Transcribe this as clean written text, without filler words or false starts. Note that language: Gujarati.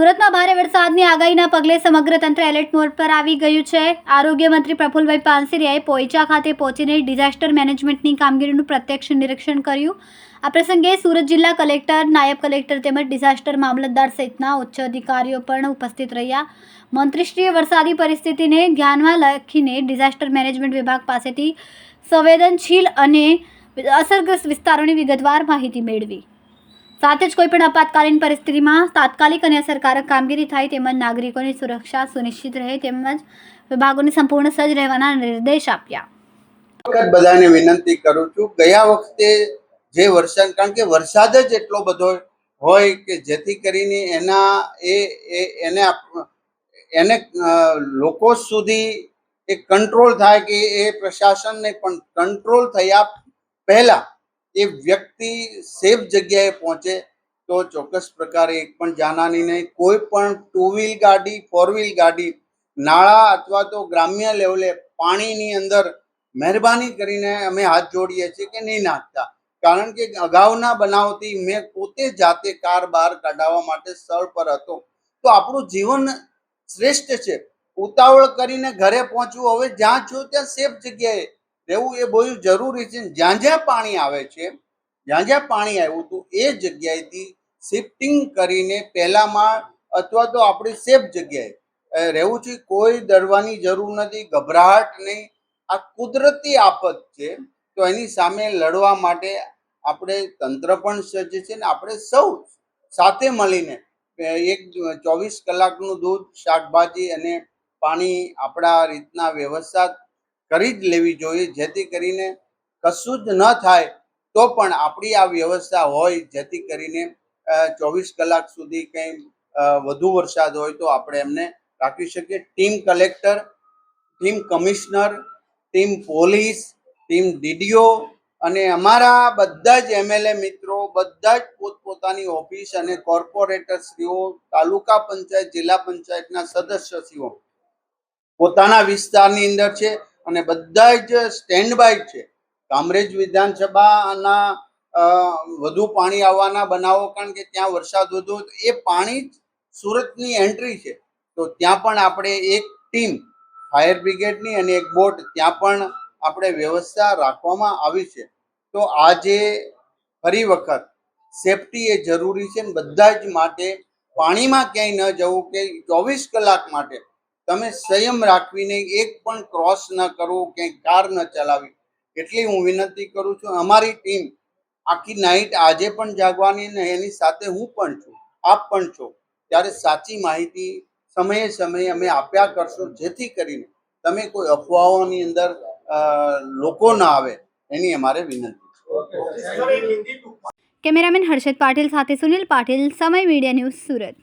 સુરતમાં ભારે વરસાદની આગાહીના પગલે સમગ્ર તંત્ર એલર્ટ મોડ પર આવી ગયું છે. આરોગ્ય મંત્રી પ્રફુલભાઈ પાનસરિયાએ પોઈચા ખાતે પહોંચીને ડિઝાસ્ટર મેનેજમેન્ટની કામગીરીનું પ્રત્યક્ષ નિરીક્ષણ કર્યું. આ પ્રસંગે સુરત જિલ્લા કલેક્ટર, નાયબ કલેક્ટર તેમજ ડિઝાસ્ટર મામલતદાર સહિતના ઉચ્ચ અધિકારીઓ પણ ઉપસ્થિત રહ્યા. મંત્રીશ્રીએ વરસાદી પરિસ્થિતિને ધ્યાનમાં રાખીને ડિઝાસ્ટર મેનેજમેન્ટ વિભાગ પાસેથી સંવેદનશીલ અને અસરગ્રસ્ત વિસ્તારોની વિગતવાર માહિતી મેળવી. સાથે જ કોઈપણ આપાતકાલીન પરિસ્થિતિમાં તાત્કાલિક અને અસરકારક કામગીરી થાય તેમજ નાગરિકોની સુરક્ષા સુનિશ્ચિત રહે તેમજ વિભાગોને સંપૂર્ણ સજ્જ રહેવાના નિર્દેશ આપ્યા. બધાને વિનંતી કરું છું, ગયા વખતે જે વરસાદ, કારણ કે વરસાદ જ એટલો બધો હોય કે જેથી કરીને એને લોકો સુધી એક કંટ્રોલ થાય કે એ પ્રશાસનને પણ કંટ્રોલ થયા પહેલા એ વ્યક્તિ સેફ જગ્યાએ પહોંચે તો ચોક્કસ પ્રકારે એક પણ જાનહાની નહીં. કોઈ પણ ટુ વ્હીલ ગાડી, ફોર વ્હીલ ગાડી નાળા અથવા તો ગ્રામ્ય લેવલે પાણીની અંદર મહેરબાની કરીને અમે હાથ જોડીએ છીએ કે નહીં નાખતા. કારણ કે અગાઉના બનાવથી મેં પોતે જાતે કાર બહાર કાઢવા માટે સ્થળ પર હતો. તો આપણું જીવન શ્રેષ્ઠ છે. ઉતાવળ કરીને ઘરે પહોંચવું, હવે જ્યાં છું ત્યાં સેફ જગ્યાએ રહેવું એ બહુ જરૂરી છે. જ્યાં જ્યાં પાણી આવે છે, જ્યાં જ્યાં પાણી આવ્યું હતું એ જગ્યાએથી શિફ્ટિંગ કરીને પહેલા માળ અથવા તો આપણી સેફ જગ્યાએ રહેવું છે. કોઈ ડરવાની જરૂર નથી, ગભરાટ નહીં. આ કુદરતી આફત છે તો એની સામે લડવા માટે આપણે તંત્ર પણ સજ્જ છે ને આપણે સૌ સાથે મળીને એક 24 કલાકનું દૂધ, શાકભાજી અને પાણી આપણા રીતના વ્યવસ્થા કરી જ લેવી જોઈએ, જેથી કરીને કશું જ ન થાય તો પણ આપણી આ વ્યવસ્થા હોય, જેથી કરીને 24 કલાક સુધી કંઈ વધુ વરસાદ હોય તો આપણે એમને રાખી શકીએ. Team collector, team commissioner, team police, team DDO અને અમારા બધા જ એમએલએ મિત્રો, બધા જ પોતપોતાની ઓફિસ અને કોર્પોરેટરશ્રીઓ, તાલુકા પંચાયત, જિલ્લા પંચાયતના સદસ્યશ્રીઓ પોતાના વિસ્તારની અંદર છે અને બધા જ સ્ટેન્ડ બાય છે. કામરેજ વિધાનસભાના વધુ પાણી આવવાના બનાવો, કારણ કે ત્યાં વરસાદ વધુ, એ પાણી સુરતની એન્ટ્રી છે તો ત્યાં પણ આપણે એક ટીમ ફાયર બ્રિગેડની અને એક બોટ ત્યાં પણ આપણે વ્યવસ્થા રાખવામાં આવી છે. તો આજે ફરી વખત સેફટી એ જરૂરી છે ને બધા જ માટે પાણીમાં ક્યાંય ન જવું, કે 24 કલાક માટે તમે સંયમ રાખવીને એક પણ ક્રોસ ન કરવો, ક્યાંય કાર ન ચલાવી, એટલી હું વિનંતી કરું છું. અમારી ટીમ આખી નાઈટ આજે પણ જાગવાની ને એની સાથે હું પણ છું, આપ પણ છો, ત્યારે સાચી માહિતી સમયે સમયે અમે આપ્યા કરશું, જેથી કરીને તમે કોઈ અફવાઓની અંદર લોકો ના આવે એની અમારે વિનંતી છે. કેમેરામેન હર્ષદ પાટીલ સાથે સુનિલ પાટીલ, સમય મીડિયા ન્યૂઝ, સુરત.